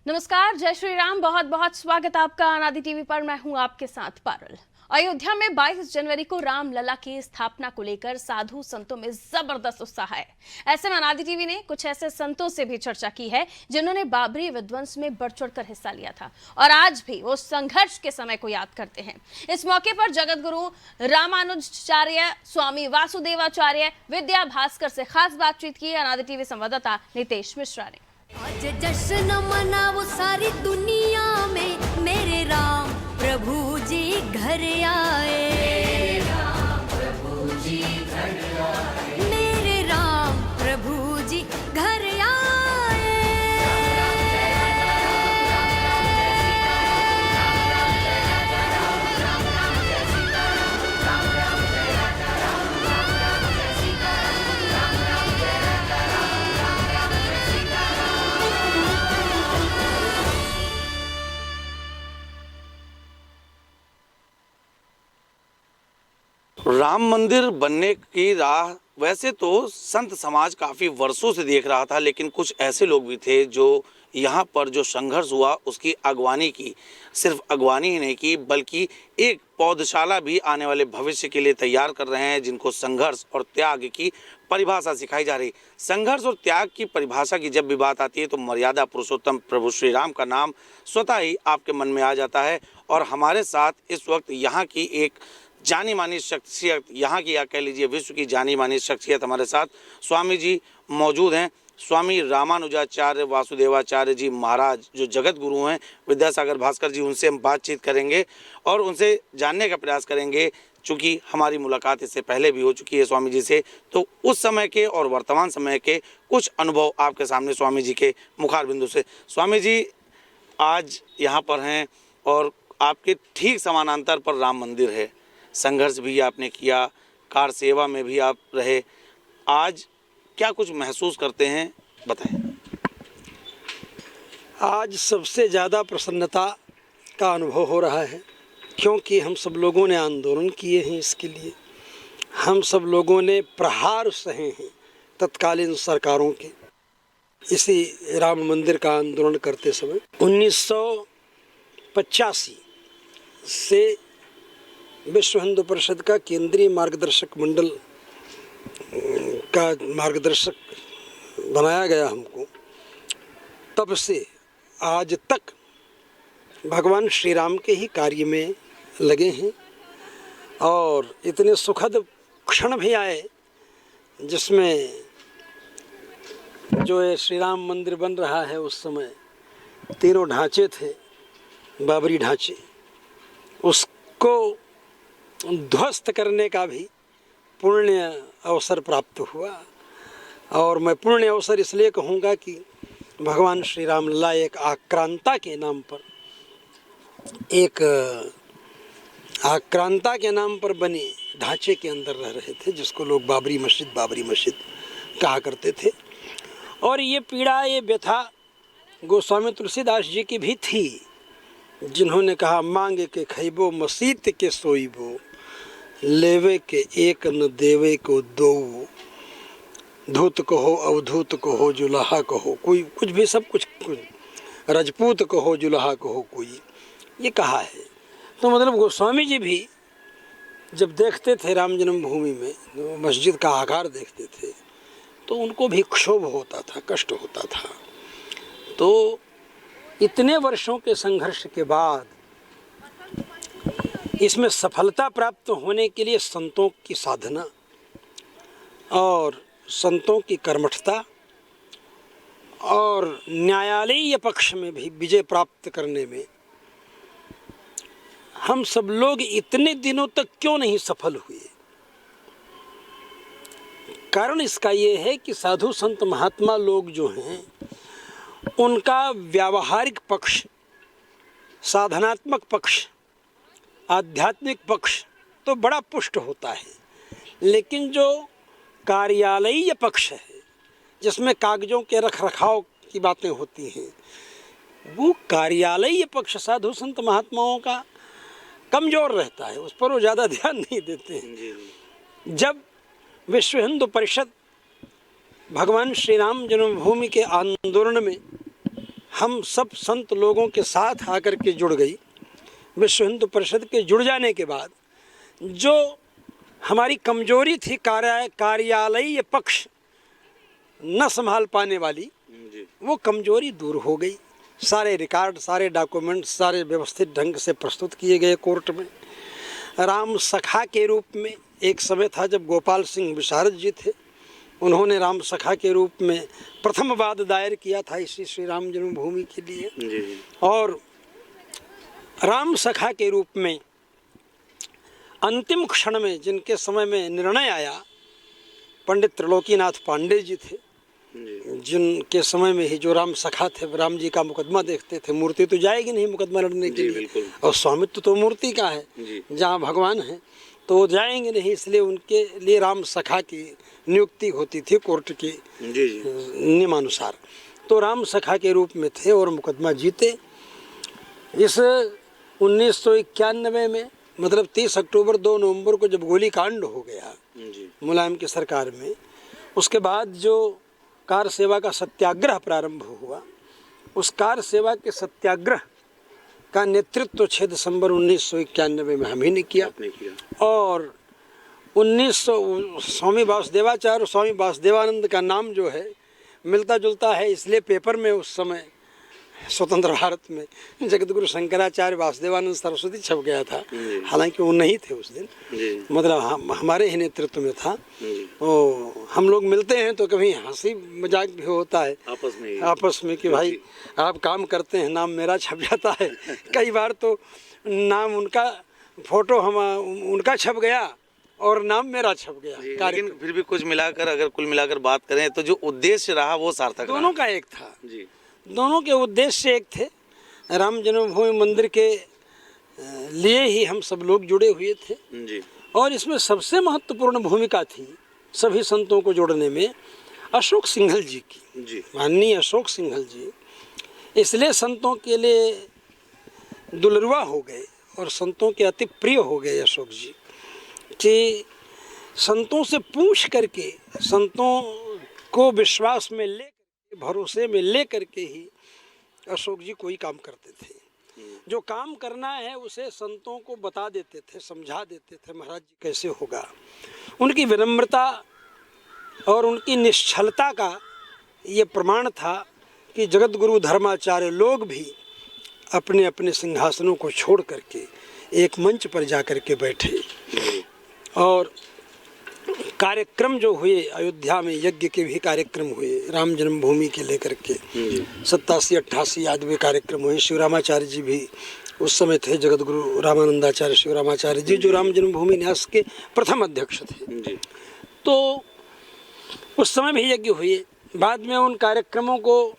नमस्कार, जय श्री राम। बहुत बहुत स्वागत आपका अनादि टीवी पर। मैं हूं आपके साथ पारुल। अयोध्या में 22 जनवरी को रामलला की स्थापना को लेकर साधु संतों में जबरदस्त उत्साह है। ऐसे में अनादि टीवी ने कुछ ऐसे संतों से भी चर्चा की है जिन्होंने बाबरी विध्वंस में बढ़ चढ़कर हिस्सा लिया था और आज भी वो संघर्ष के समय को याद करते हैं। इस मौके पर जगत गुरु रामानुजाचार्य स्वामी वासुदेवाचार्य विद्या भास्कर से खास बातचीत की अनादि टीवी संवाददाता नितेश मिश्रा ने। आज जश्न मनाओ सारी दुनिया में, मेरे राम प्रभु जी घर आए। मेरे राम प्रभु जी घर आए। मेरे राम प्रभु जी घर आए। राम मंदिर बनने की राह वैसे तो संत समाज काफ़ी वर्षों से देख रहा था, लेकिन कुछ ऐसे लोग भी थे जो यहाँ पर जो संघर्ष हुआ उसकी अगवानी की। सिर्फ अगवानी ही नहीं की बल्कि एक पौधशाला भी आने वाले भविष्य के लिए तैयार कर रहे हैं, जिनको संघर्ष और त्याग की परिभाषा सिखाई जा रही। संघर्ष और त्याग की परिभाषा की जब भी बात आती है तो मर्यादा पुरुषोत्तम प्रभु श्री राम का नाम स्वतः ही आपके मन में आ जाता है। और हमारे साथ इस वक्त यहाँ की एक जानी मानी शख्सियत, यहाँ की या कह लीजिए विश्व की जानी मानी शख्सियत हमारे साथ स्वामी जी मौजूद हैं। स्वामी रामानुजाचार्य वासुदेवाचार्य जी महाराज जो जगत गुरु हैं, विद्यासागर भास्कर जी, उनसे हम बातचीत करेंगे और उनसे जानने का प्रयास करेंगे। चूँकि हमारी मुलाकात इससे पहले भी हो चुकी है स्वामी जी से, तो उस समय के और वर्तमान समय के कुछ अनुभव आपके सामने स्वामी जी के मुखार बिंदु से। स्वामी जी आज यहाँ पर हैं और आपके ठीक समानांतर पर राम मंदिर है। संघर्ष भी आपने किया, कार सेवा में भी आप रहे। आज क्या कुछ महसूस करते हैं, बताएं। आज सबसे ज़्यादा प्रसन्नता का अनुभव हो रहा है, क्योंकि हम सब लोगों ने आंदोलन किए हैं इसके लिए। हम सब लोगों ने प्रहार सहे हैं तत्कालीन सरकारों के, इसी राम मंदिर का आंदोलन करते समय। 1985 से विश्व हिंदू परिषद का केंद्रीय मार्गदर्शक मंडल का मार्गदर्शक बनाया गया हमको। तब से आज तक भगवान श्री राम के ही कार्य में लगे हैं और इतने सुखद क्षण भी आए जिसमें जो ये श्री राम मंदिर बन रहा है, उस समय तीनों ढांचे थे, बाबरी ढांचे, उसको ध्वस्त करने का भी पुण्य अवसर प्राप्त हुआ। और मैं पुण्य अवसर इसलिए कहूँगा कि भगवान श्री रामलला एक आक्रांता के नाम पर बने ढांचे के अंदर रह रहे थे, जिसको लोग बाबरी मस्जिद कहा करते थे। और ये पीड़ा, ये व्यथा गोस्वामी तुलसीदास जी की भी थी, जिन्होंने कहा मांगे के खैबो मसीत के सोईबो, लेवे के एक न देवे को दो, धूत कहो अवधूत कहो जुलाहा कहो कोई, कुछ भी सब कुछ रजपूत कहो जुलाहा कहो कोई, ये कहा है। तो मतलब गोस्वामी जी भी जब देखते थे राम जन्मभूमि में मस्जिद का आकार देखते थे तो उनको भी क्षोभ होता था, कष्ट होता था। तो इतने वर्षों के संघर्ष के बाद इसमें सफलता प्राप्त होने के लिए संतों की साधना और संतों की कर्मठता और न्यायालयीय पक्ष में भी विजय प्राप्त करने में हम सब लोग इतने दिनों तक क्यों नहीं सफल हुए। कारण इसका ये है कि साधु संत महात्मा लोग जो हैं, उनका व्यावहारिक पक्ष, साधनात्मक पक्ष, आध्यात्मिक पक्ष तो बड़ा पुष्ट होता है, लेकिन जो कार्यालयीय पक्ष है, जिसमें कागजों के रख रखाव की बातें होती हैं, वो कार्यालयीय पक्ष साधु संत महात्माओं का कमज़ोर रहता है, उस पर वो ज़्यादा ध्यान नहीं देते हैं। जब विश्व हिंदू परिषद भगवान श्री राम जन्मभूमि के आंदोलन में हम सब संत लोगों के साथ आकर के जुड़ गई। विश्व हिंदू परिषद के जुड़ जाने के बाद जो हमारी कमजोरी थी कार्यालयीय पक्ष न संभाल पाने वाली, वो कमजोरी दूर हो गई। सारे रिकॉर्ड, सारे डॉक्यूमेंट, सारे व्यवस्थित ढंग से प्रस्तुत किए गए कोर्ट में। राम सखा के रूप में एक समय था जब गोपाल सिंह विशारद जी थे, उन्होंने राम सखा के रूप में प्रथम वाद दायर किया था इसी श्री राम जन्मभूमि के लिए। और राम सखा के रूप में अंतिम क्षण में जिनके समय में निर्णय आया, पंडित त्रिलोकीनाथ पांडे जी थे, जिनके समय में ही जो राम सखा थे राम जी का मुकदमा देखते थे। मूर्ति तो जाएगी नहीं मुकदमा लड़ने के लिए, और स्वामित्व तो मूर्ति का है, जहाँ भगवान है तो वो जाएंगे नहीं, इसलिए उनके लिए राम सखा की नियुक्ति होती थी कोर्ट के नियमानुसार। तो राम सखा के रूप में थे और मुकदमा जीते। इस 1991 में, मतलब 30 अक्टूबर 2 नवंबर को जब गोली कांड हो गया मुलायम की सरकार में, उसके बाद जो कार सेवा का सत्याग्रह प्रारंभ हुआ, उस कार सेवा के सत्याग्रह का नेतृत्व 6 दिसंबर 1991 में हम ही ने किया। और 1900 स्वामी वासुदेवाचार्य और स्वामी वासुदेवानंद का नाम जो है मिलता जुलता है, इसलिए पेपर में उस समय स्वतंत्र भारत में जगतगुरु शंकराचार्य वासुदेवानंद सरस्वती छप गया था। हालांकि वो नहीं थे उस दिन, मतलब हमारे ही नेतृत्व में था। ओ, हम लोग मिलते हैं तो कभी हंसी मजाक भी होता है आपस में कि भाई आप काम करते हैं, नाम मेरा छप जाता है। कई बार तो नाम उनका, फोटो उनका छप गया और नाम मेरा छप गया। लेकिन फिर भी कुछ मिलाकर, अगर कुल मिलाकर बात करें तो जो उद्देश्य रहा वो सार्थक रहा। दोनों का एक था जी, दोनों के उद्देश्य एक थे। राम जन्मभूमि मंदिर के लिए ही हम सब लोग जुड़े हुए थे जी। और इसमें सबसे महत्वपूर्ण भूमिका थी सभी संतों को जोड़ने में अशोक सिंघल जी की जी। माननीय अशोक सिंघल जी इसलिए संतों के लिए दुलरुआ हो गए और संतों के अति प्रिय हो गए अशोक जी, कि संतों से पूछ करके, संतों को विश्वास में ले, भरोसे में ले करके ही अशोक जी कोई काम करते थे। जो काम करना है उसे संतों को बता देते थे, समझा देते थे, महाराज जी कैसे होगा। उनकी विनम्रता और उनकी निश्चलता का ये प्रमाण था कि जगत गुरु धर्माचार्य लोग भी अपने अपने सिंहासनों को छोड़ करके एक मंच पर जा कर के बैठे। और कार्यक्रम जो हुए अयोध्या में, यज्ञ के भी कार्यक्रम हुए राम जन्मभूमि के लेकर के, 87-88 यादवे कार्यक्रम हुए। शिवरामाचार्य जी भी उस समय थे, जगत गुरु रामानंदाचार्य शिवरामाचार्य जी जो राम जन्मभूमि न्यास के प्रथम अध्यक्ष थे। तो उस समय भी यज्ञ हुए। बाद में उन कार्यक्रमों को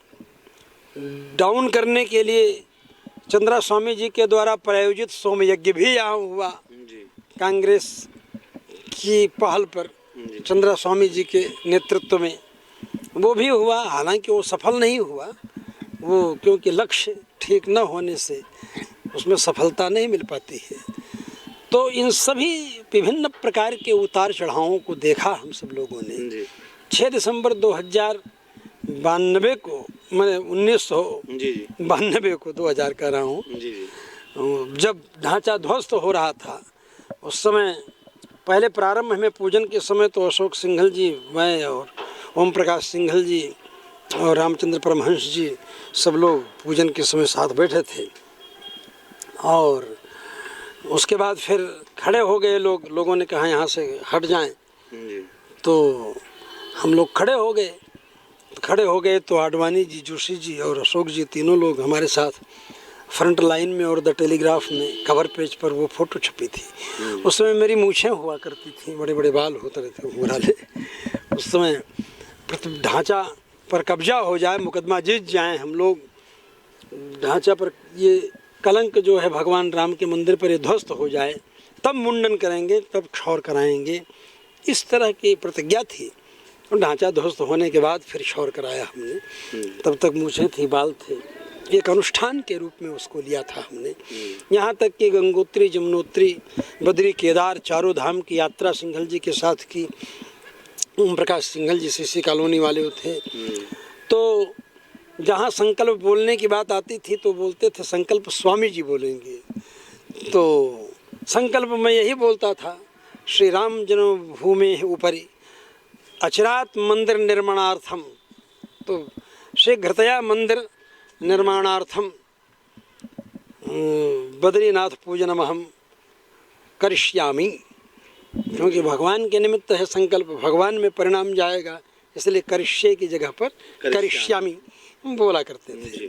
डाउन करने के लिए चंद्रा स्वामी जी के द्वारा प्रायोजित सोम यज्ञ भी यहाँ हुआ कांग्रेस की पहल पर, चंद्रा स्वामी जी के नेतृत्व में वो भी हुआ। हालांकि वो सफल नहीं हुआ, वो क्योंकि लक्ष्य ठीक न होने से उसमें सफलता नहीं मिल पाती है। तो इन सभी विभिन्न प्रकार के उतार चढ़ावों को देखा हम सब लोगों ने। 6 दिसंबर 2092 को, मैं 1992 को 2000 कह रहा हूँ, जब ढांचा ध्वस्त हो रहा था, उस समय पहले प्रारंभ में पूजन के समय तो अशोक सिंघल जी, मैं और ओम प्रकाश सिंघल जी और रामचंद्र परमहंस जी सब लोग पूजन के समय साथ बैठे थे। और उसके बाद फिर खड़े हो गए लोगों ने कहा यहाँ से हट जाएं, तो हम लोग खड़े हो गए तो आडवाणी जी, जोशी जी और अशोक जी तीनों लोग हमारे साथ फ्रंट लाइन में और द टेलीग्राफ में कवर पेज पर वो फोटो छपी थी। उस समय मेरी मूछें हुआ करती थी, बड़े बड़े बाल होते रहते घुंघराले। उस समय ढांचा पर कब्जा हो जाए, मुकदमा जीत जाए हम लोग, ढांचा पर ये कलंक जो है भगवान राम के मंदिर पर ये ध्वस्त हो जाए, तब मुंडन करेंगे, तब क्षौर कराएंगे, इस तरह की प्रतिज्ञा थी। और ढांचा ध्वस्त होने के बाद फिर क्षौर कराया हमने। तब तक मूछें थी, बाल थे, एक अनुष्ठान के रूप में उसको लिया था हमने। यहाँ तक कि गंगोत्री, जमुनोत्री, बद्री, केदार चारों धाम की यात्रा सिंघल जी के साथ की। ओम प्रकाश सिंघल जी सीसी कॉलोनी वाले थे। तो जहाँ संकल्प बोलने की बात आती थी तो बोलते थे संकल्प स्वामी जी बोलेंगे। तो संकल्प मैं यही बोलता था, श्री राम जन्मभूमि ऊपरी अचिरात मंदिर निर्माणार्थम, तो शीघ्रतया मंदिर निर्माणार्थम बद्रीनाथ पूजनमहम करिष्यामि, क्योंकि भगवान के निमित्त है संकल्प, भगवान में परिणाम जाएगा, इसलिए करिष्ये की जगह पर करिष्यामि बोला करते थे।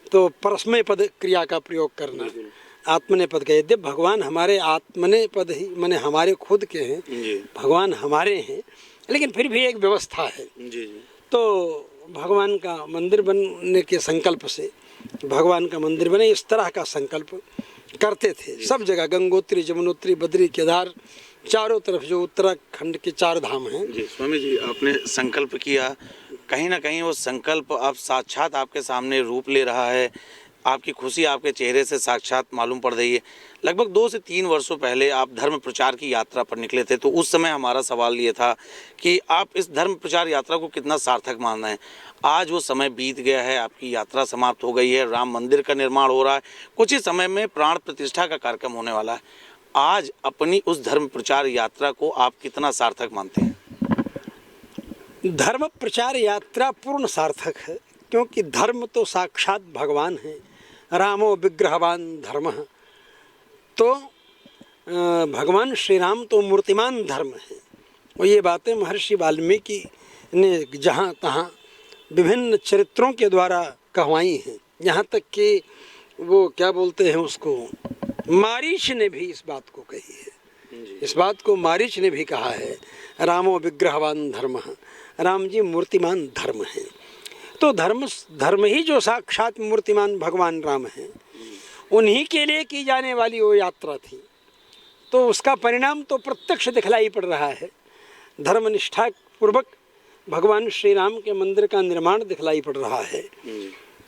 तो परस्मय पद क्रिया का प्रयोग करना, आत्मने पद का, यद्यप भगवान हमारे आत्मने पद ही माने हमारे खुद के हैं, भगवान हमारे हैं, लेकिन फिर भी एक व्यवस्था है। तो भगवान का मंदिर बनने के संकल्प से भगवान का मंदिर बने, इस तरह का संकल्प करते थे सब जगह। गंगोत्री, जमुनोत्री, बद्री, केदार, चारों तरफ जो उत्तराखंड के 4 धाम हैं। जी स्वामी जी, आपने संकल्प किया, कहीं ना कहीं वो संकल्प अब साक्षात आपके सामने रूप ले रहा है, आपकी खुशी आपके चेहरे से साक्षात मालूम पड़ रही है। लगभग 2 से 3 वर्षों पहले आप धर्म प्रचार की यात्रा पर निकले थे, तो उस समय हमारा सवाल ये था कि आप इस धर्म प्रचार यात्रा को कितना सार्थक मान रहे हैं। आज वो समय बीत गया है, आपकी यात्रा समाप्त हो गई है, राम मंदिर का निर्माण हो रहा है, कुछ ही समय में प्राण प्रतिष्ठा का कार्यक्रम होने वाला है। आज अपनी उस धर्म प्रचार यात्रा को आप कितना सार्थक मानते हैं? धर्म प्रचार यात्रा पूर्ण सार्थक है, क्योंकि धर्म तो साक्षात भगवान है, रामो विग्रहवान धर्म। तो भगवान श्री राम तो मूर्तिमान धर्म है। और ये बातें महर्षि वाल्मीकि ने जहाँ तहाँ विभिन्न चरित्रों के द्वारा कहवाई हैं, यहाँ तक कि वो क्या बोलते हैं उसको, मारीच ने भी इस बात को कही है। इस बात को मारीच ने भी कहा है, रामो विग्रहवान धर्म, राम जी मूर्तिमान धर्म हैं। तो धर्म ही जो साक्षात मूर्तिमान भगवान राम हैं, उन्हीं के लिए की जाने वाली वो यात्रा थी। तो उसका परिणाम तो प्रत्यक्ष दिखलाई पड़ रहा है। धर्मनिष्ठा पूर्वक भगवान श्री राम के मंदिर का निर्माण दिखलाई पड़ रहा है।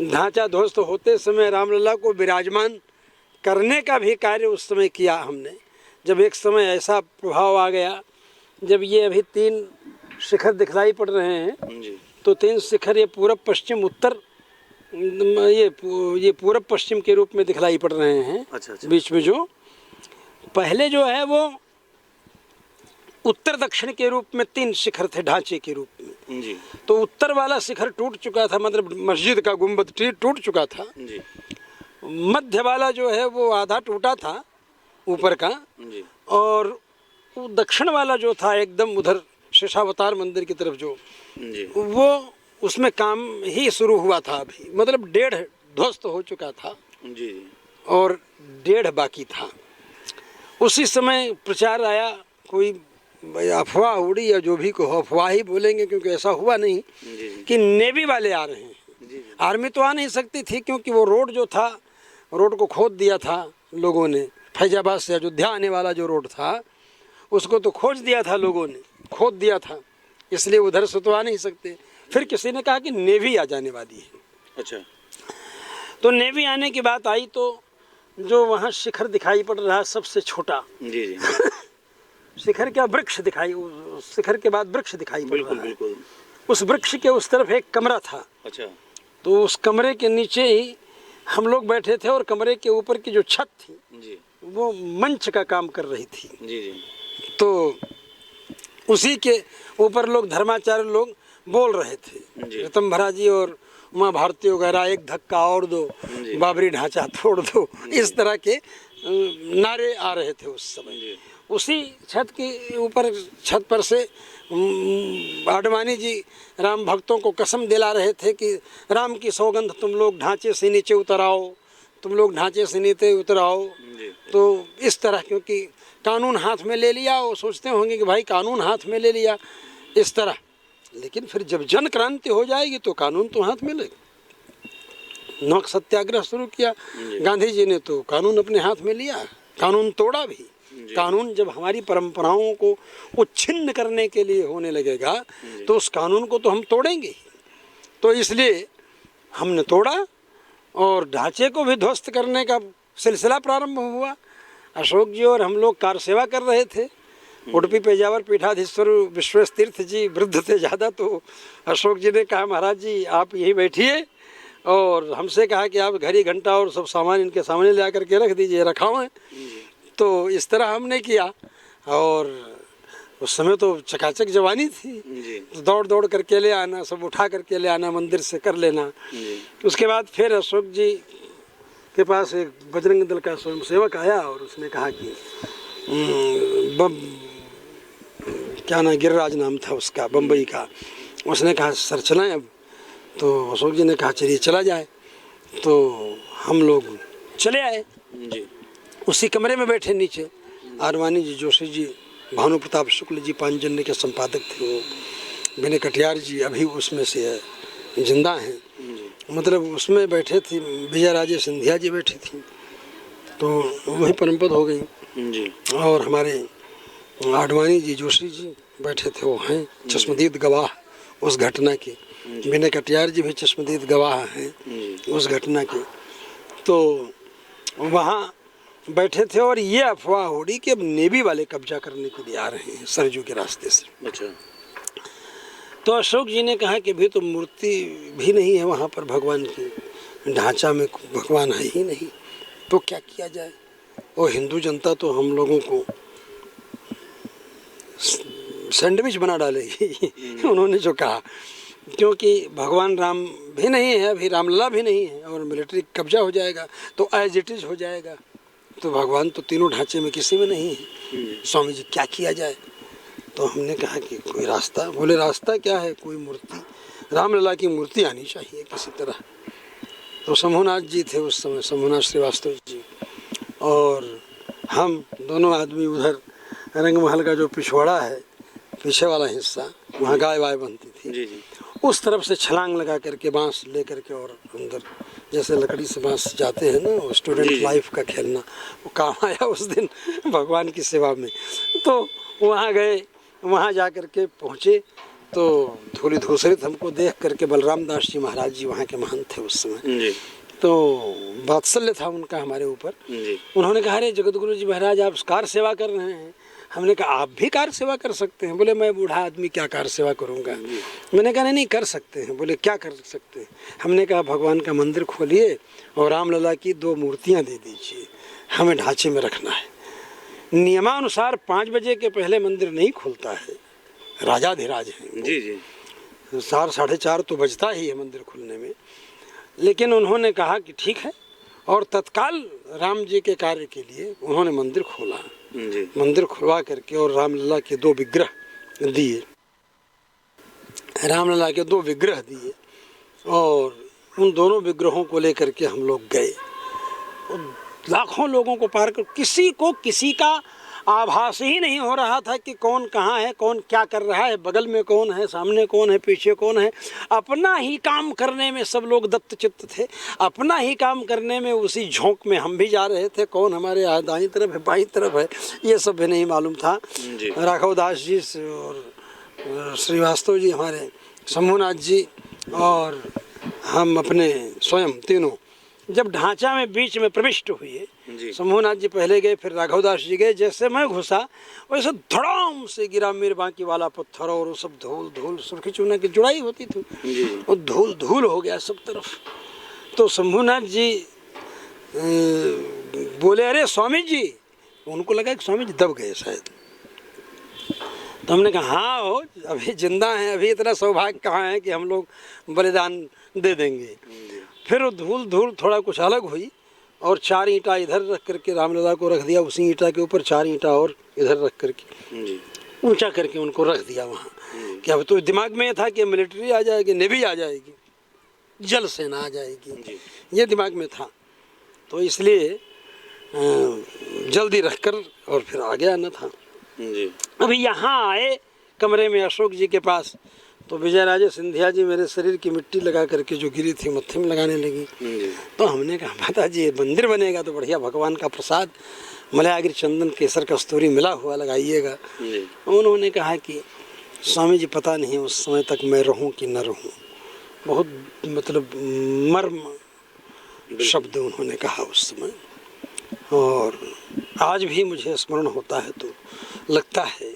ढांचा ध्वस्त होते समय रामलला को विराजमान करने का भी कार्य उस समय किया हमने। जब एक समय ऐसा प्रभाव आ गया, जब ये अभी 3 शिखर दिखलाई पड़ रहे हैं, तो 3 शिखर ये पूरब पश्चिम उत्तर, ये पूरब पश्चिम के रूप में दिखलाई पड़ रहे हैं। अच्छा। बीच में जो पहले जो है वो उत्तर दक्षिण के रूप में 3 शिखर थे ढांचे के रूप में। जी। तो उत्तर वाला शिखर टूट चुका था, मतलब मस्जिद का गुंबद टूट चुका था। जी। मध्य वाला जो है वो आधा टूटा था ऊपर का। जी। और वो दक्षिण वाला जो था एकदम उधर शेषावतार मंदिर की तरफ जो, जी, वो उसमें काम ही शुरू हुआ था अभी, मतलब 1.5 ध्वस्त हो चुका था। जी। और 1.5 बाकी था। उसी समय प्रचार आया, कोई अफवाह उड़ी या जो भी कहो, अफवाह ही बोलेंगे क्योंकि ऐसा हुआ नहीं, कि नेवी वाले आ रहे हैं। आर्मी तो आ नहीं सकती थी, क्योंकि वो रोड जो था, रोड को खोद दिया था लोगों ने। फैजाबाद से अयोध्या आने वाला जो रोड था उसको तो खोज दिया था लोगों ने, खोद दिया था, इसलिए उधर से तो आ नहीं सकते। फिर किसी ने कहा कि नेवी आ जाने वाली है। अच्छा। तो नेवी आने की बात आई, तो जो वहाँ शिखर दिखाई पड़ रहा है सबसे छोटा, जी जी शिखर क्या, वृक्ष दिखाई, शिखर के बाद वृक्ष दिखाई पड़ रहा है। बिल्कुल। उस वृक्ष के उस तरफ एक कमरा था। अच्छा। तो उस कमरे के नीचे ही हम लोग बैठे थे, और कमरे के ऊपर की जो छत थी, जी, वो मंच का काम कर रही थी। जी जी। तो उसी के ऊपर लोग, धर्माचार्य लोग बोल रहे थे, ऋतंभरा जी और उमा भारती वगैरह, एक धक्का और दो, बाबरी ढांचा तोड़ दो, इस तरह के नारे आ रहे थे उस समय। उसी छत के ऊपर, छत पर से आडवाणी जी राम भक्तों को कसम दिला रहे थे कि राम की सौगंध, तुम लोग ढांचे से नीचे उतर आओ, तुम लोग ढांचे से नीचे उतर आओ। तो इस तरह, क्योंकि कानून हाथ में ले लिया, वो सोचते होंगे कि भाई कानून हाथ में ले लिया, इस तरह। लेकिन फिर जब जन क्रांति हो जाएगी तो कानून तो हाथ में लेगा। नमक सत्याग्रह शुरू किया गांधी जी ने, तो कानून अपने हाथ में लिया, कानून तोड़ा भी। कानून जब हमारी परंपराओं को उच्छिन्न करने के लिए होने लगेगा, तो उस कानून को तो हम तोड़ेंगे ही। तो इसलिए हमने तोड़ा, और ढांचे को भी ध्वस्त करने का सिलसिला प्रारंभ हुआ। अशोक जी और हम लोग कार सेवा कर रहे थे। उडुपी पेजावर पीठाधीश्वर विश्वेश तीर्थ जी वृद्ध थे ज़्यादा, तो अशोक जी ने कहा, महाराज जी आप यहीं बैठिए, और हमसे कहा कि आप घड़ी घंटा और सब सामान इनके सामने ले आकर के रख दीजिए, रखा हुआ है। तो इस तरह हमने किया। और उस समय तो चकाचक जवानी थी, तो दौड़ दौड़ करके ले आना, सब उठा करके ले आना, मंदिर से कर लेना। उसके बाद फिर अशोक जी के पास एक बजरंग दल का स्वयंसेवक आया और उसने कहा कि क्या ना गिरिराज नाम था उसका, बम्बई का। उसने कहा सर चलाएं अब। तो अशोक जी ने कहा चलिए चला जाए। तो हम लोग चले आए जी। उसी कमरे में बैठे नीचे आडवाणी जी, जोशी जी, भानु प्रताप शुक्ल जी पांचजन्य के संपादक थे वो, विनय कटियार जी अभी उसमें से जिंदा हैं, मतलब उसमें बैठे थे। विजय राजे सिंधिया जी बैठी थी, तो वही परमपद हो गई जी। और हमारे आडवाणी जी, जोशी जी बैठे थे, वो हैं चश्मदीद गवाह उस घटना के। विनय कटियार जी भी चश्मदीद गवाह हैं उस घटना के। तो वहाँ बैठे थे और ये अफवाह हो रही कि अब नेवी वाले कब्जा करने के लिए आ रहे हैं सरजू के रास्ते से। अच्छा। तो अशोक जी ने कहा कि भी तो मूर्ति भी नहीं है वहाँ पर भगवान की, ढांचा में भगवान है ही नहीं, तो क्या किया जाए। वो हिंदू जनता तो हम लोगों को सैंडविच बना डालेगी उन्होंने जो कहा, क्योंकि भगवान राम भी नहीं है, अभी रामलला भी नहीं है, और मिलिट्री कब्जा हो जाएगा तो एज इट इज हो जाएगा। तो भगवान तो तीनों ढांचे में किसी में नहीं है। स्वामी जी क्या किया जाए। तो हमने कहा कि कोई रास्ता। बोले रास्ता क्या है, कोई मूर्ति, रामलला की मूर्ति आनी चाहिए किसी तरह। तो शंभुनाथ जी थे उस समय, शंभुनाथ श्रीवास्तव जी, और हम दोनों आदमी उधर रंगमहल का जो पिछवाड़ा है, पीछे वाला हिस्सा, वहाँ गाय वाय बनती थी जी। उस तरफ से छलांग लगा करके बांस ले करके और अंदर जैसे लकड़ी से बांस जाते हैं ना, वो स्टूडेंट लाइफ का खेलना, वो काम आया उस दिन भगवान की सेवा में। तो वहाँ गए, वहाँ जा करके पहुँचे तो धूलि धूसरित हमको देख करके बलराम दास जी महाराज जी वहाँ के महंत थे उस समय, तो वात्सल्य था उनका हमारे ऊपर। उन्होंने कहा अरे जगतगुरु जी महाराज आप कार सेवा कर रहे हैं। हमने कहा आप भी कार सेवा कर सकते हैं। बोले मैं बूढ़ा आदमी क्या कार सेवा करूंगा। मैंने कहा नहीं कर सकते हैं। बोले क्या कर सकते हैं। हमने कहा भगवान का मंदिर खोलिए और रामलला की 2 मूर्तियां दे दीजिए, हमें ढांचे में रखना है। नियमानुसार 5 बजे के पहले मंदिर नहीं खुलता है, राजाधिराज है जी जी, 4 साढ़े 4 तो बजता ही है मंदिर खुलने में। लेकिन उन्होंने कहा कि ठीक है, और तत्काल राम जी के कार्य के लिए उन्होंने मंदिर खोला जी। मंदिर खुलवा करके और रामलला के 2 विग्रह दिए, रामलला के 2 विग्रह दिए, और उन दोनों विग्रहों को लेकर के हम लोग गए। लाखों लोगों को पार कर, किसी को किसी का आभास ही नहीं हो रहा था कि कौन कहाँ है, कौन क्या कर रहा है, बगल में कौन है, सामने कौन है, पीछे कौन है। अपना ही काम करने में सब लोग दत्त चित्त थे, अपना ही काम करने में उसी झोंक में हम भी जा रहे थे। कौन हमारे दाईं तरफ है, बाईं तरफ है, ये सब भी नहीं मालूम था। राघव दास जी और श्रीवास्तव जी, हमारे शंभुनाथ जी और हम अपने स्वयं तीनों जब ढांचा में बीच में प्रविष्ट हुए, शंभुनाथ जी पहले गए, फिर राघवदास जी गए। जैसे मैं घुसा वैसे धड़ाम से गिरा मेरे बाकी वाला पत्थर, और वो सब धूल धूल, सुर्खी चूना की जुड़ाई होती थी, वो धूल धूल हो गया सब तरफ। तो शंभुनाथ जी बोले अरे स्वामी जी, उनको लगा कि स्वामी जी दब गए शायद। तो हमने कहा हाँ हो, अभी जिंदा हैं, अभी इतना सौभाग्य कहाँ है कि हम लोग बलिदान दे देंगे। फिर धूल धूल थोड़ा कुछ अलग हुई, और 4 ईंटा इधर रख करके रामलला को रख दिया, उसी ईंटा के ऊपर 4 ईंटा और इधर रख करके ऊंचा करके उनको रख दिया वहाँ। कि अब तो दिमाग में ये था कि मिलिट्री आ जाएगी, नेवी आ जाएगी, जल सेना आ जाएगी, ये दिमाग में था। तो इसलिए जल्दी रख कर और फिर आगे आना था। अभी यहाँ आए कमरे में अशोक जी के पास, तो विजय राजे सिंधिया जी मेरे शरीर की मिट्टी लगा करके जो गिरी थी मत्थे में लगाने लगी। तो हमने कहा माता जी मंदिर बनेगा तो बढ़िया, भगवान का प्रसाद मलयागिरी चंदन केसर कस्तूरी मिला हुआ लगाइएगा। उन्होंने कहा कि स्वामी जी पता नहीं उस समय तक मैं रहूं कि न रहूं। बहुत मतलब मर्म शब्द उन्होंने कहा उस समय, और आज भी मुझे स्मरण होता है तो लगता है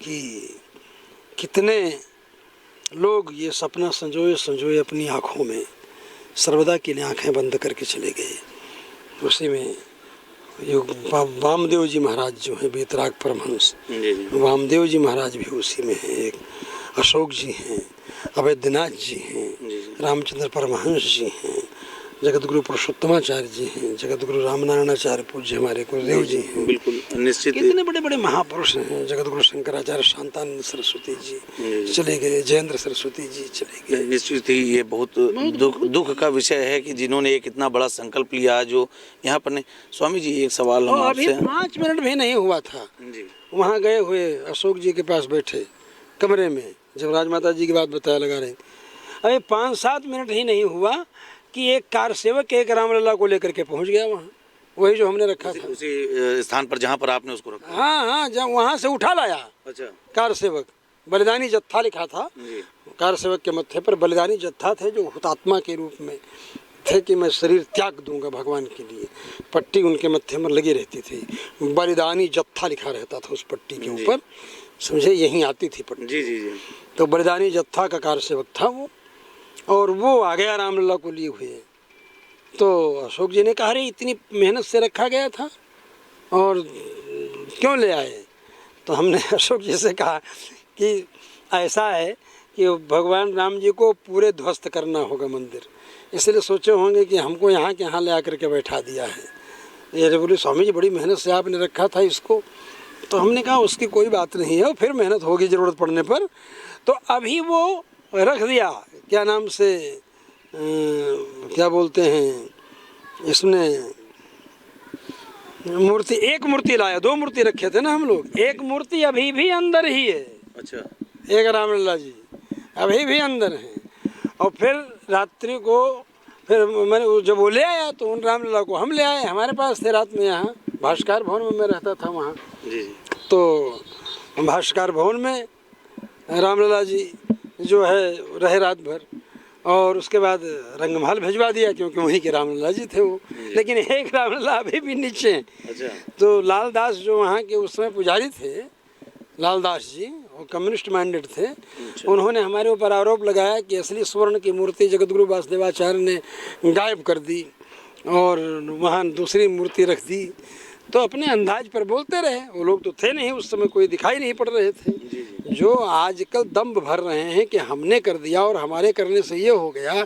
कि कितने लोग ये सपना संजोए संजोए अपनी आँखों में सर्वदा के लिए आंखें बंद करके चले गए। उसी में वामदेव जी महाराज जो हैं बेतराग परमहंस, वामदेव जी महाराज भी उसी में हैं। एक अशोक जी हैं, अवैधनाथ जी हैं, रामचंद्र परमहंस जी हैं, जगतगुरु पुरुषोत्तमाचार्य जी हैं, जगतगुरु रामनारायणाचार्य पूज्य हमारे गुरुदेव जी हैं। बिल्कुल निश्चित, कितने बड़े बड़े महापुरुष हैं। जगतगुरु शंकराचार्य शांतानंद सरस्वती जी चले गए, जयेंद्र सरस्वती जी चले गए। निश्चित ही ये बहुत दुख का विषय है कि जिन्होंने एक इतना बड़ा संकल्प लिया जो यहाँ पर नहीं। स्वामी जी एक सवाल हम अभी आपसे, 5 मिनट भी नहीं हुआ था, जी वहाँ गए हुए अशोक जी के पास बैठे कमरे में, जब राजमाता जी की बात बताया लगा रहे, अभी 5-7 मिनट ही नहीं हुआ कि एक कार सेवक एक रामलला को लेकर के पहुंच गया वहाँ, वही जो हमने रखा था उसी स्थान पर जहाँ पर आपने उसको रखा। हाँ, जब वहाँ से उठा लाया अच्छा, कार सेवक, बलिदानी जत्था लिखा था कार सेवक के मत्थे पर। बलिदानी जत्था थे जो हुतात्मा के रूप में थे कि मैं शरीर त्याग दूंगा भगवान के लिए। पट्टी उनके मत्थे में लगी रहती थी, बलिदानी जत्था लिखा रहता था उस पट्टी के ऊपर, समझे, यहीं आती थी पट्टी। जी जी जी। तो बलिदानी जत्था का कार सेवक था वो, और वो आ गया रामलला को लिए हुए। तो अशोक जी ने कहा, अरे इतनी मेहनत से रखा गया था और क्यों ले आए? तो हमने अशोक जी से कहा कि ऐसा है कि भगवान राम जी को पूरे ध्वस्त करना होगा मंदिर, इसलिए सोचे होंगे कि हमको यहाँ के यहाँ ले आकर के बैठा दिया है। ये बोले स्वामी जी बड़ी मेहनत से आपने रखा था इसको। तो हमने कहा उसकी कोई बात नहीं है, फिर मेहनत होगी ज़रूरत पड़ने पर। तो अभी वो रख दिया, क्या नाम से क्या बोलते हैं, इसने मूर्ति, एक मूर्ति लाया, 2 मूर्ति रखे थे ना हम लोग, एक मूर्ति अभी भी अंदर ही है। अच्छा, एक रामलला जी अभी भी अंदर हैं। और फिर रात्रि को फिर मैंने जब वो ले आया तो उन रामलला को हम ले आए, हमारे पास थे रात में यहाँ भास्कर भवन में मैं रहता था वहाँ। तो भास्कर भवन में रामलला जी जो है रहे रात भर, और उसके बाद रंगमहल भिजवा दिया क्योंकि वहीं के रामलला जी थे वो। लेकिन एक रामलला अभी भी नीचे हैं। अच्छा। तो लालदास जो वहाँ के उस समय पुजारी थे, लालदास जी, वो कम्युनिस्ट माइंडेड थे। उन्होंने हमारे ऊपर आरोप लगाया कि असली स्वर्ण की मूर्ति जगतगुरु वासुदेवाचार्य ने गायब कर दी और वहाँ दूसरी मूर्ति रख दी। तो अपने अंदाज पर बोलते रहे, वो लोग तो थे नहीं उस समय, कोई दिखाई नहीं पड़ रहे थे। जो आजकल दम्भ भर रहे हैं कि हमने कर दिया और हमारे करने से ये हो गया,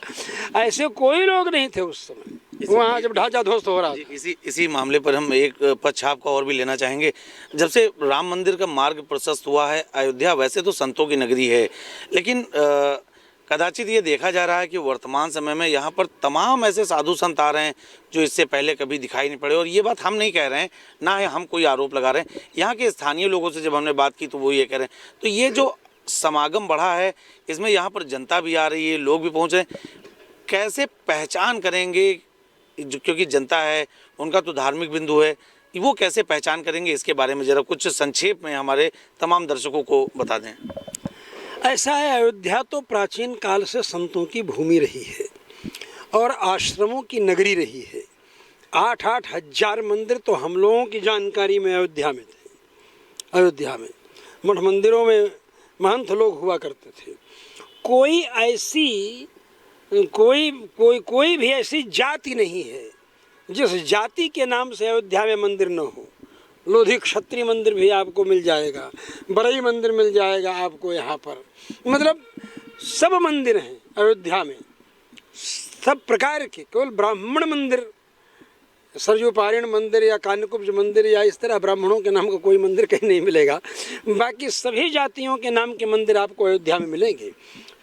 ऐसे कोई लोग नहीं थे उस समय वहाँ जब ढांचा ध्वस्त हो रहा था। इसी मामले पर हम एक पक्ष आपका और भी लेना चाहेंगे। जब से राम मंदिर का मार्ग प्रशस्त हुआ है, अयोध्या वैसे तो संतों की नगरी है, लेकिन कदाचित ये देखा जा रहा है कि वर्तमान समय में यहाँ पर तमाम ऐसे साधु संत आ रहे हैं जो इससे पहले कभी दिखाई नहीं पड़े। और ये बात हम नहीं कह रहे हैं, ना है हम कोई आरोप लगा रहे हैं। यहाँ के स्थानीय लोगों से जब हमने बात की तो वो ये कह रहे हैं। तो ये जो समागम बढ़ा है, इसमें यहाँ पर जनता भी आ रही है, लोग भी पहुँच रहे हैं, कैसे पहचान करेंगे? क्योंकि जनता है, उनका तो धार्मिक बिंदु है, वो कैसे पहचान करेंगे, इसके बारे में ज़रा कुछ संक्षेप में हमारे तमाम दर्शकों को बता दें। ऐसा है, अयोध्या तो प्राचीन काल से संतों की भूमि रही है और आश्रमों की नगरी रही है। 8-8 हज़ार मंदिर तो हम लोगों की जानकारी में अयोध्या में थे। अयोध्या में मठ मंदिरों में महंत लोग हुआ करते थे। कोई ऐसी कोई भी ऐसी जाति नहीं है जिस जाति के नाम से अयोध्या में मंदिर न हो। लोधी क्षत्रिय मंदिर भी आपको मिल जाएगा, बरई मंदिर मिल जाएगा आपको यहाँ पर, मतलब सब मंदिर हैं अयोध्या में, सब प्रकार के। केवल ब्राह्मण मंदिर, सरयू पारायण मंदिर या कान्यकुब्ज मंदिर या इस तरह ब्राह्मणों के नाम का कोई मंदिर कहीं नहीं मिलेगा। बाकी सभी जातियों के नाम के मंदिर आपको अयोध्या में मिलेंगे।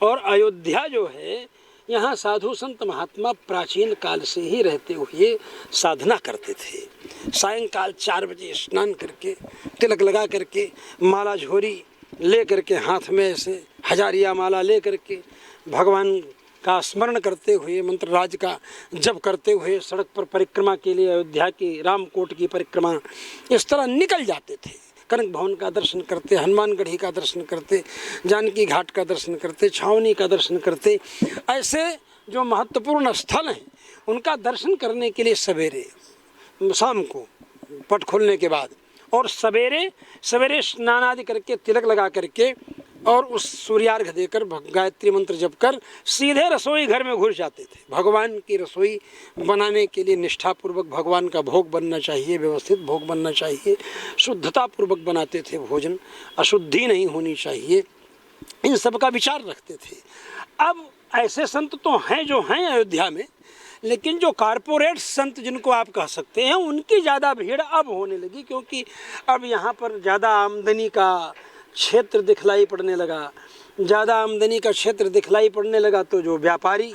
और अयोध्या जो है, यहाँ साधु संत महात्मा प्राचीन काल से ही रहते हुए साधना करते थे। सायंकाल 4 बजे स्नान करके, तिलक लगा करके, माला झोरी ले करके, हाथ में ऐसे हजारिया माला ले करके, भगवान का स्मरण करते हुए, मंत्र राज का जप करते हुए सड़क पर परिक्रमा के लिए अयोध्या की रामकोट की परिक्रमा इस तरह निकल जाते थे। कनक भवन का दर्शन करते, हनुमानगढ़ी का दर्शन करते, जानकी घाट का दर्शन करते, छावनी का दर्शन करते। ऐसे जो महत्वपूर्ण स्थल हैं उनका दर्शन करने के लिए सवेरे, शाम को पट खोलने के बाद और सवेरे स्नान आदि करके, तिलक लगा करके और उस सूर्यार्घ देकर गायत्री मंत्र जप कर सीधे रसोई घर में घुस जाते थे। भगवान की रसोई बनाने के लिए निष्ठापूर्वक भगवान का भोग बनना चाहिए, व्यवस्थित भोग बनना चाहिए, शुद्धतापूर्वक बनाते थे भोजन, अशुद्धि नहीं होनी चाहिए, इन सब का विचार रखते थे। अब ऐसे संत तो हैं जो हैं अयोध्या में, लेकिन जो कारपोरेट संत जिनको आप कह सकते हैं उनकी ज़्यादा भीड़ अब होने लगी, क्योंकि अब यहाँ पर ज़्यादा आमदनी का क्षेत्र दिखलाई पड़ने लगा। ज़्यादा आमदनी का क्षेत्र दिखलाई पड़ने लगा तो जो व्यापारी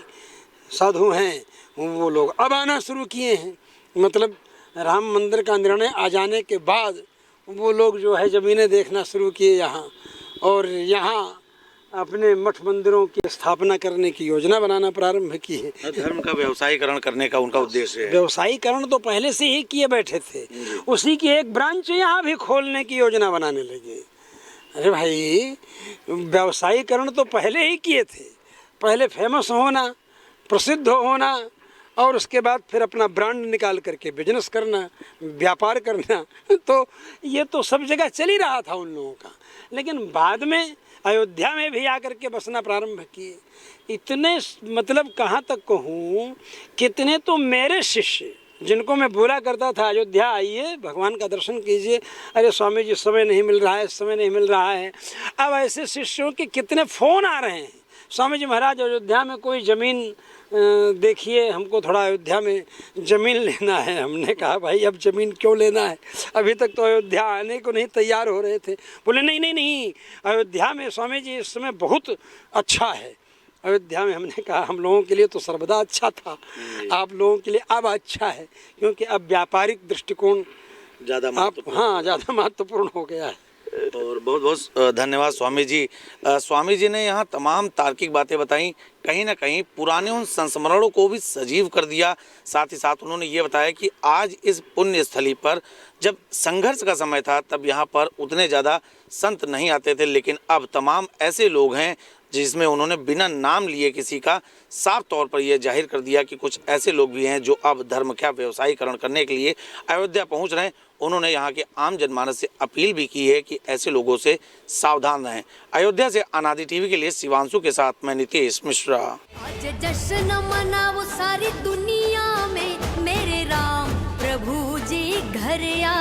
साधु हैं वो लोग अब आना शुरू किए हैं। मतलब राम मंदिर का निर्णय आ जाने के बाद वो लोग जो है ज़मीनें देखना शुरू किए यहाँ, और यहाँ अपने मठ मंदिरों की स्थापना करने की योजना बनाना प्रारंभ की है। धर्म का व्यवसायीकरण करने का उनका उद्देश्य है। व्यवसायीकरण तो पहले से ही किए बैठे थे, उसी की एक ब्रांच यहाँ भी खोलने की योजना बनाने लगे। अरे भाई, व्यवसायीकरण तो पहले ही किए थे, पहले फेमस होना, प्रसिद्ध होना, और उसके बाद फिर अपना ब्रांड निकाल करके बिजनेस करना, व्यापार करना, तो ये तो सब जगह चल ही रहा था उन लोगों का। लेकिन बाद में अयोध्या में भी आकर के बसना प्रारंभ किए। इतने, मतलब कहाँ तक कहूँ, कितने तो मेरे शिष्य जिनको मैं बोला करता था अयोध्या आइए, भगवान का दर्शन कीजिए, अरे स्वामी जी समय नहीं मिल रहा है, समय नहीं मिल रहा है। अब ऐसे शिष्यों के कितने फ़ोन आ रहे हैं, स्वामी जी महाराज अयोध्या में कोई ज़मीन देखिए, हमको थोड़ा अयोध्या में ज़मीन लेना है। हमने कहा भाई अब ज़मीन क्यों लेना है, अभी तक तो अयोध्या आने को नहीं तैयार हो रहे थे। बोले नहीं नहीं नहीं, अयोध्या में स्वामी जी इस समय बहुत अच्छा है। अयोध्या में हमने कहा हम लोगों के लिए तो सर्वदा अच्छा था, आप लोगों के लिए अब अच्छा है, क्योंकि अब व्यापारिक दृष्टिकोण ज़्यादा महत्वपूर्ण हो गया है। और बहुत बहुत धन्यवाद स्वामी जी। स्वामी जी ने यहाँ तमाम तार्किक बातें बताई, कहीं ना कहीं पुराने उन संस्मरणों को भी सजीव कर दिया। साथ ही साथ उन्होंने ये बताया कि आज इस पुण्य स्थली पर जब संघर्ष का समय था तब यहाँ पर उतने ज़्यादा संत नहीं आते थे, लेकिन अब तमाम ऐसे लोग हैं जिसमें उन्होंने बिना नाम लिए किसी का साफ तौर पर यह जाहिर कर दिया कि कुछ ऐसे लोग भी हैं जो अब धर्म का व्यवसायीकरण करने के लिए अयोध्या पहुंच रहे हैं। उन्होंने यहाँ के आम जनमानस से अपील भी की है कि ऐसे लोगों से सावधान रहें। अयोध्या से अनादि टीवी के लिए शिवांशु के साथ मैं नितेश मिश्रा। आज जश्न मनाओ सारी दुनिया में, मेरे राम प्रभु जी घर आए।